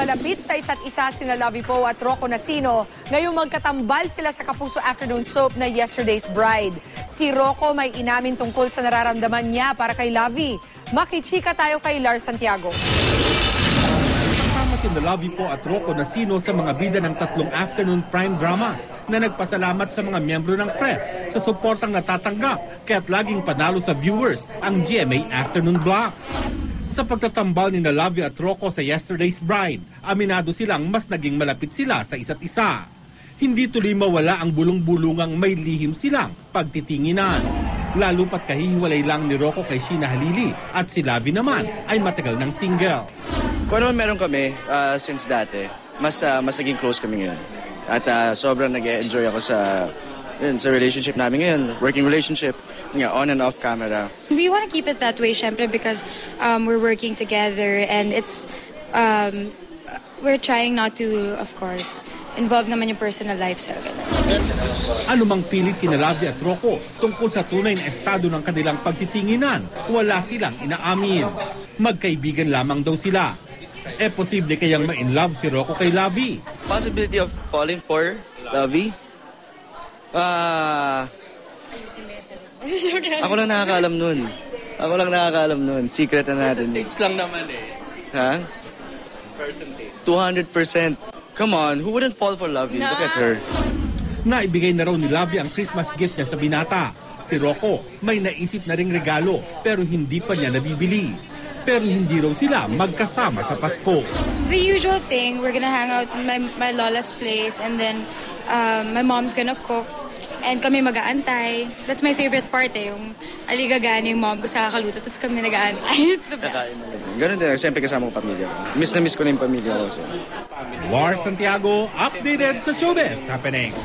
malapit sa isa't isa sina Lovie Poe at Rocco Nacino. Ngayong magkatambal sila sa Kapuso Afternoon Soap na Yesterday's Bride. Si Rocco may inamin tungkol sa nararamdaman niya para kay Lovie. Makichika tayo kay Lars Santiago. Kasama sina Lovie Poe at Rocco Nacino sa mga bida ng tatlong afternoon prime dramas na nagpasalamat sa mga miyembro ng press sa suportang natatanggap kaya't laging panalo sa viewers ang GMA Afternoon Block. Sa pagtatambal ni Lovie at Rocco sa Yesterday's Bride, aminado silang mas naging malapit sila sa isa't isa. Hindi tuloy mawala ang bulong-bulungang may lihim silang pagtitinginan. Lalo pat kahihiwalay lang ni Rocco kay Sheena Halili at si Lovie naman ay matagal ng single. Kung ano meron kami since dati, mas naging close kami ngayon. At sobrang nag-enjoy ako sa relationship namin ngayon, working relationship, on and off camera. We want to keep it that way, syempre, because we're working together and it's, we're trying not to, of course, involve naman yung personal life sa ganun. Anumang pilit kina Lovie at Rocco tungkol sa tunay na estado ng kanilang pagtitinginan, wala silang inaamin. Magkaibigan lamang daw sila. Posible kayang ma-inlove si Rocco kay Lovie. Possibility of falling for Lovie? Ako lang nakakaalam nun. Secret na natin. Percentage lang naman eh. Ha? Percentage. 200%. Come on, who wouldn't fall for Lovie? Look at her. Naibigay na raw ni Lovie ang Christmas gift niya sa binata. Si Rocco may naisip na ring regalo pero hindi pa niya nabibili. Pero hindi raw sila magkasama sa Pasko. The usual thing, we're gonna hang out in my lola's place and then my mom's gonna cook and kami mag-aantay. That's my favorite part yung aligagana yung mom ko sa kakaluto tapos kami nag-aantay. It's the best. Ganun din, siyempre kasama ko pamilya ko. Miss na miss ko na yung pamilya ko. Lars Santiago, updated sa Showbiz Happening.